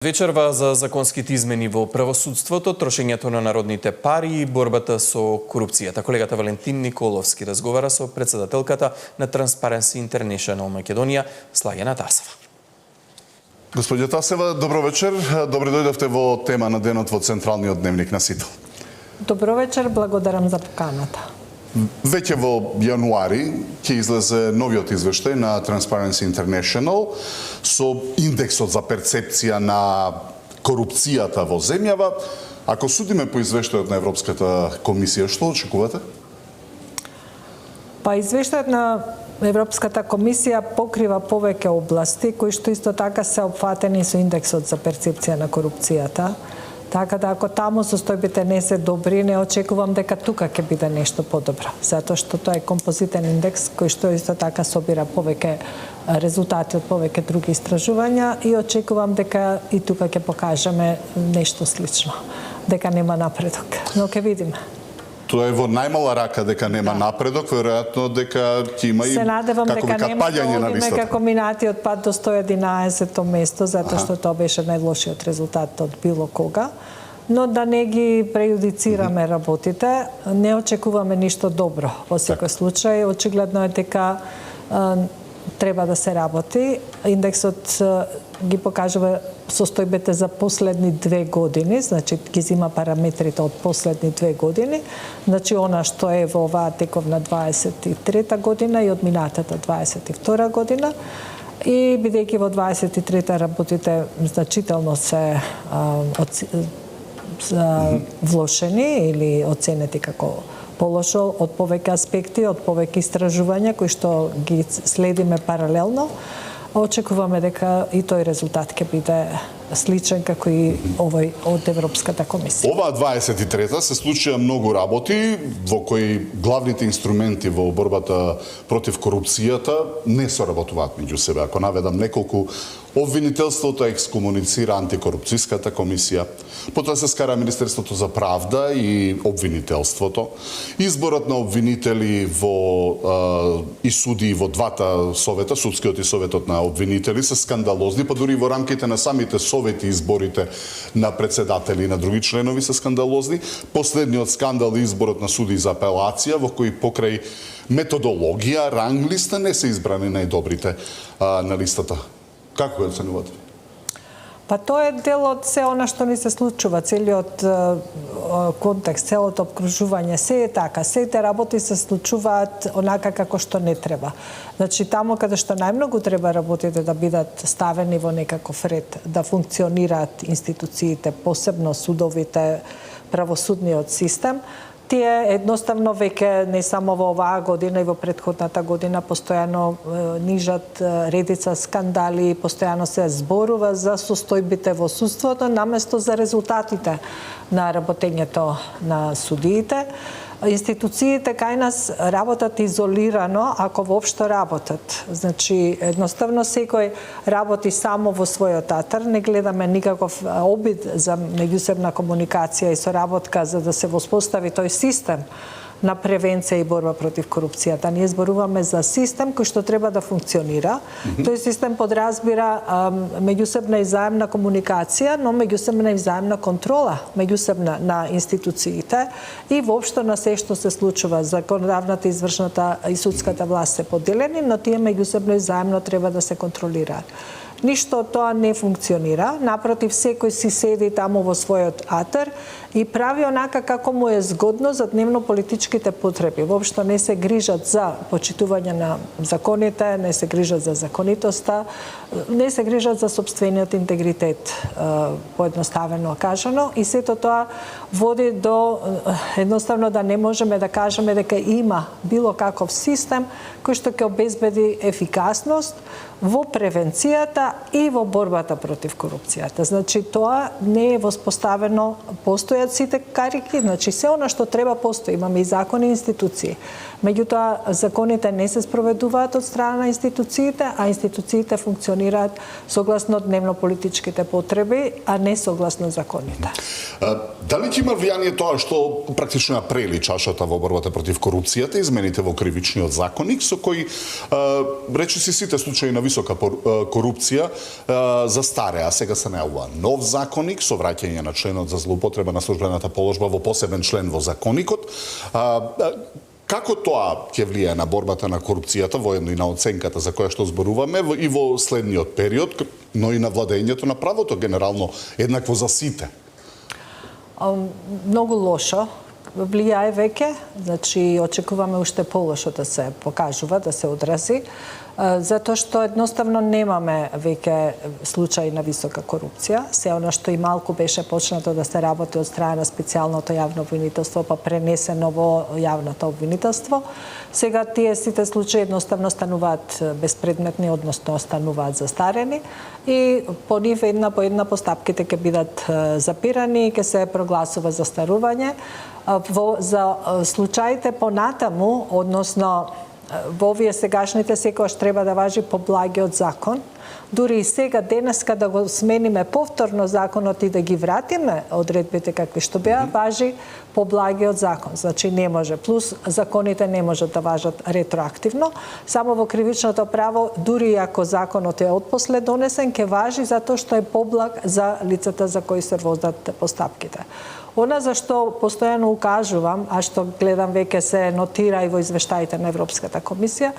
Вечерва за законските измени во правосудството, трошењето на народните пари и борбата со корупцијата. Колегата Валентин Николовски разговара со председателката на Transparency International Македонија, Слагена Тасева. Господја Тасева, добро вечер. Добре дојдовте во тема на денот во Централниот дневник на СИТЕЛ. Добро вечер, благодарам за поканата. Веќе во јануари ќе излезе новиот извештај на Transparency International со индексот за перцепција на корупцијата во земјава. Ако судиме по извештајот на Европската комисија, што очекувате? Па извештајот на Европската комисија покрива повеќе области кои што исто така се опфатени со индексот за перцепција на корупцијата. Така да ако таму состојбите не се добри, не очекувам дека тука ќе биде нешто подобро, затоа што тоа е композитен индекс кој што исто така собира повеќе резултати од повеќе други истражувања и очекувам дека и тука ќе покажеме нешто слично, дека нема напредок, но ќе видиме. Тоа е во најмала рака дека нема напредок, веројатно дека ќе има и се надевам како дека нема паѓање на листата. како минатиот пат до 111-то место, затоа што тоа беше најлошиот резултат од било кога. Но да не ги прејудицираме работите, не очекуваме ништо добро. Во секој случај, очигледно е дека треба да се работи. Индексот ги покажува состојбите за последни 2 години, значи ги зима параметрите од последни 2 години, значи она што е во оваа тековна 23-та година и од минатата 22-та година. И бидејќи во 23-та работите значително се влошени или оценети како полошо од повеќе аспекти, од повеќе истражувања кои што ги следиме паралелно, очекуваме дека и тој резултат ќе биде сличен како и овој од Европската комисија. Оваа 23-та се случија многу работи во кои главните инструменти во борбата против корупцијата не соработуваат меѓу себе. Ако наведам неколку, обвинителството екскомуницира антикорупцијската комисија, потоа се скара Министерството за правда и обвинителството, изборот на обвинители во и суди во двата совета, судскиот и советот на обвинители се скандалозни, па дури во рамките на самите совети изборите на председатели и на други членови се скандалозни. Последниот скандал е изборот на суди за апелација, во кој покрај методологија, ранг листа не се избрани најдобрите на листата. Како го оценувате? Па тоа е дел од се она што ни се случува, целиот контекст, целото обкружување, се е така, сите работи се случуваат онака како што не треба. Значи таму каде што најмногу треба работите да бидат ставени во некаков ред, да функционираат институциите, посебно судовите, правосудниот систем, тие едноставно веќе не само во оваа година и во претходната година постојано нижат редица скандали, постојано се зборува за состојбите во судството наместо за резултатите на работењето на судиите. Институциите кај нас работат изолирано, ако воопшто работат. Значи, едноставно секој работи само во својот атар, не гледаме никаков обид за меѓусебна комуникација и соработка за да се воспостави тој систем на превенција и борба против корупцијата. Ние зборуваме за систем кој што треба да функционира. Тој систем подразбира меѓусебна и заемна комуникација, но меѓусебна и заемна контрола, меѓусебна на институциите и воопшто на се што се случува. Законодавната, извршната и судската власт се поделени, но тие меѓусебно и заемно треба да се контролираат. Ништо од тоа не функционира, напротив, секој си седи таму во својот атар и прави онака како му е згодно за дневно-политичките потреби. Воопшто не се грижат за почитување на законите, не се грижат за законитоста, не се грижат за сопствениот интегритет, поедноставено кажано, и сето тоа води до едноставно да не можеме да кажеме дека има било каков систем кој што ќе обезбеди ефикасност во превенцијата и во борбата против корупцијата. Значи, тоа не е воспоставено, постојат сите карики, значи се она што треба постои. Имаме и закони и институции. Меѓутоа, законите не се спроведуваат од страна на институциите, а институциите функционираат согласно дневно-политичките потреби, а не согласно законите. Дали ќе има влијание тоа што практично ја прели чашата во борбата против корупцијата, измените во кривичниот законник, со кои речиси сите случаи на висока корупција застареа. Сега се најавува нов законник со враќање на членот за злоупотреба на службената положба во посебен член во законникот. Како тоа ќе влијае на борбата на корупцијата, воедно и на оценката за која што зборуваме, и во следниот период, но и на владењето на правото, генерално еднакво за сите? Многу лошо влијае веќе, значи очекуваме уште полошо да се покажува, да се одрази, затоа што едноставно немаме веќе случаи на висока корупција. Се она што и малку беше почнато да се работи од страна на специјалното јавно обвинителство, па пренесено во јавното обвинителство. Сега тие сите случаи едноставно стануваат безпредметни, односно стануваат застарени и по нив една по една постапките ќе бидат запирани и ќе се прогласува застарување. За случаите понатаму, односно во овие сегашните секогаш треба да важи поблагиот закон. Дури и сега денеска да го смениме повторно законот и да ги вратиме одредбите какви што беа, важи поблагиот закон. Значи не може. Плюс законите не можат да важат ретроактивно. Само во кривичното право, дури ако законот е отпосле донесен, ќе важи затоа што е поблаг за лицата за кои се водат постапките. Она за што постојано укажувам, а што гледам веќе се нотира и во извештаите на Европската комисија,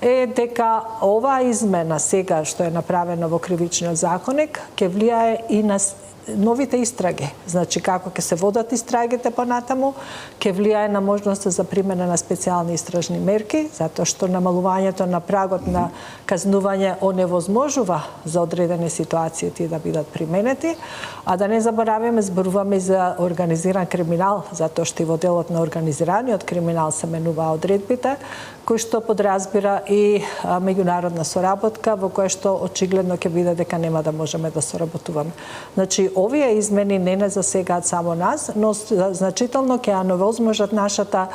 е дека оваа измена сега што е направена во кривичниот законник ќе влијае и на новите истраги. Значи како ќе се водат истрагите понатаму, ќе влијае на можноста за примена на специјални истражни мерки, затоа што намалувањето на прагот на казнување оневозможува за одредени ситуации тие да бидат применети, а да не забораваме, зборуваме за организиран криминал, затоа што и во делот на организираниот криминал се менува одредбите, кој што подразбира и меѓународна соработка, во која што очигледно ќе биде дека нема да можеме да соработуваме. Значи, овие измени не засегаат само нас, но значително ќе оневозможат нашата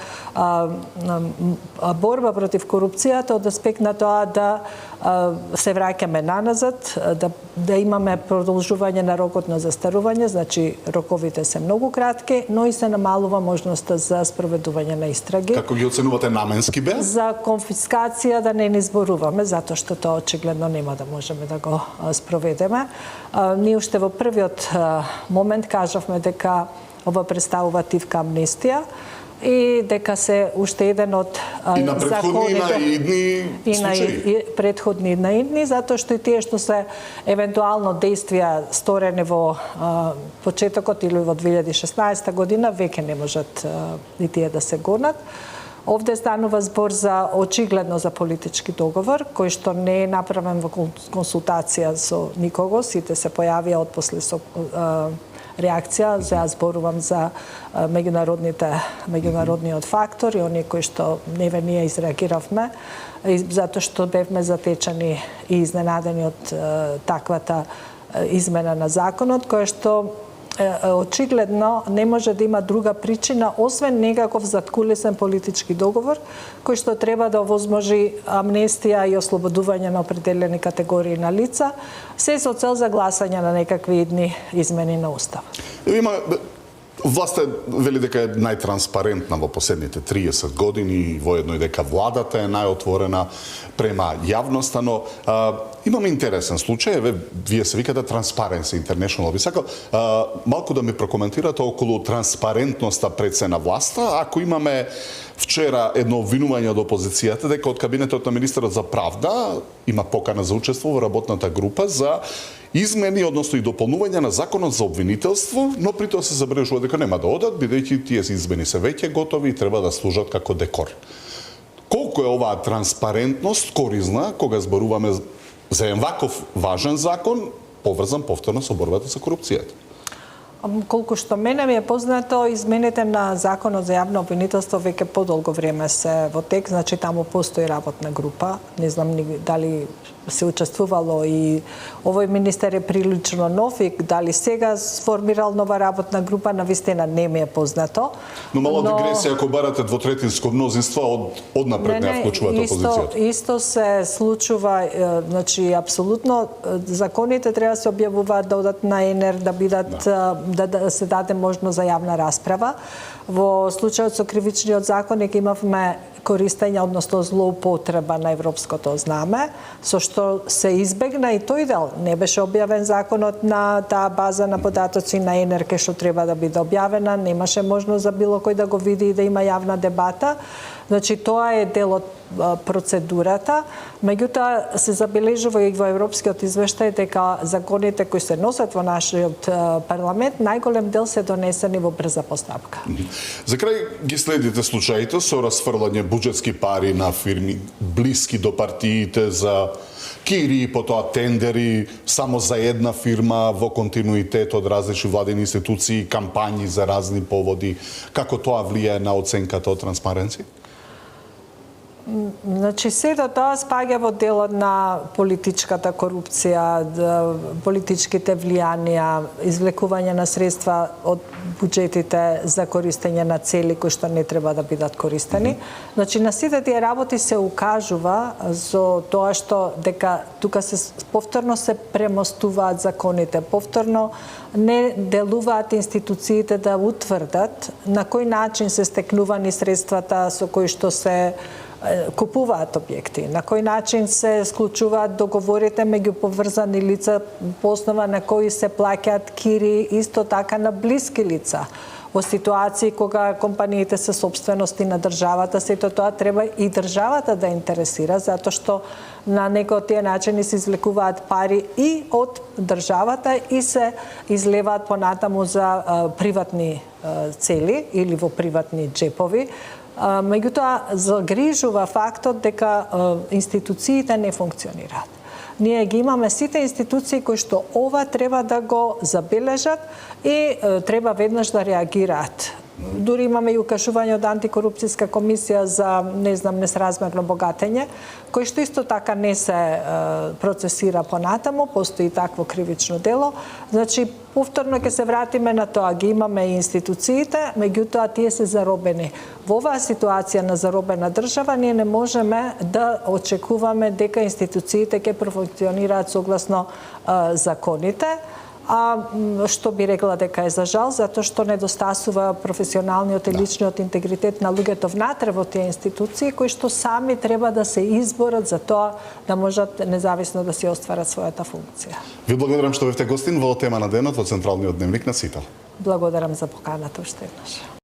борба против корупцијата од аспект на тоа да се враќаме наназад, да имаме продолжување на рокот на застарување, значи роковите се многу кратки, но и се намалува можноста за спроведување на истраги. Како ги оценувате, наменски бе? За конфискација да не ни зборуваме, затоа што тоа очигледно нема да можеме да го спроведеме. Ние уште во првиот момент кажавме дека ова представува тивка амнестија и дека се уште еден од и на претходни и на идни случаи. И претходни и на идни, затоа што и тие што се евентуално действија сторени во почетокот или во 2016 година веќе не можат и тие да се гонат. Овде станува збор за очигледно за политички договор, кој што не е направен во консултација со никого, сите се појавија отпосле со реакција, за зборувам за меѓународниот фактор и оние кои што ние изреагиравме, затоа што бевме затечени и изненадени од таквата измена на законот, која што очигледно не може да има друга причина, освен некаков заткулисен политички договор, кој што треба да овозможи амнестија и ослободување на определени категории на лица, се со цел за гласање на некакви идни измени на Устав. Власта вели дека е најтранспарентна во последните 30 години и воедно и дека владата е најотворена према јавноста, но имаме интересен случај, вие се викате Transparency International. Би сакал малку да ми прокоментирате околу транспарентноста пред се на власта, ако имаме вчера едно обвинување од опозицијата дека од кабинетот на министерот за правда има покана за учество во работната група за измени, односно и дополнување на законот за обвинителство, но при тоа се забележува дека нема да одат, бидејќи тие измени се веќе готови и треба да служат како декор. Колку е оваа транспарентност корисна кога зборуваме за еден ваков важен закон, поврзан повторно со борбата со корупцијата? Колку што мене ми е познато, измените на законот за јавно обвинителство веќе подолго време се во тек, значи таму постои работна група. Не знам дали се учествувало и овој министер е прилично нов и дали сега сформирал нова работна група, навистина не ми е познато. Но мала дигресија, ако барате двотретинско мнозинство, однапред не вклучувате опозицијата. Исто се случува, значи апсолутно законите треба да се објавуваат, да одат на ЕНЕР, да бидат да се даде можност за јавна расправа. Во случајот со кривичниот законник имавме користење, односно злоупотреба на европското знаме, со што што се избегна и тој дел. Не беше објавен законот на таа база на податоци на ЕНРК што треба да биде објавена, немаше можност за било кој да го види и да има јавна дебата. Значи, тоа е дел од процедурата, меѓутоа се забележува и во Европскиот извештај дека законите кои се носат во нашиот парламент, најголем дел се донесени во брза постапка. За крај ги следите случаите со расфрлање буџетски пари на фирми блиски до партиите за кири, потоа тендери само за една фирма во континуитет од различни владени институции, кампањи за разни поводи. Како тоа влијае на оценката од транспаренција? Значи, сето тоа спаѓа во делот на политичката корупција, политичките влијанија, извлекување на средства од буџетите за користење на цели кои што не треба да бидат користени. Значи, на сите тие работи се укажува за тоа што дека тука се повторно се премостуваат законите, повторно не делуваат институциите да утврдат на кој начин се стекнувани средствата со кои што се купуваат објекти, на кој начин се склучуваат договорите меѓу поврзани лица по основа на кои се плаќаат кири, исто така на блиски лица. Во ситуации кога компаниите се собствености на државата, сето тоа треба и државата да интересира, затоа што на некои од тие начини се извлекуваат пари и од државата и се излеваат понатаму за приватни цели или во приватни джепови. Меѓутоа, загрижува фактот дека институциите не функционираат. Ние ги имаме сите институции кои што ова треба да го забележат и треба веднаш да реагираат. Дури имаме и укажување од антикорупцијска комисија за, несразмерно богатење, кој што исто така не се процесира понатаму, постои такво кривично дело. Значи, повторно ќе се вратиме на тоа, ги имаме и институциите, меѓутоа тие се заробени. Во оваа ситуација на заробена држава ние не можеме да очекуваме дека институциите ќе профункционираат согласно законите. А што би рекла дека е за жал, затоа што недостасува професионалниот и личниот интегритет на луѓето внатре во тие институции, кои што сами треба да се изборат за тоа да можат независно да си остварат својата функција. Ви благодарам што бевте гостин во тема на денот во Централниот дневник на Сител. Благодарам за поканата уште еднаш.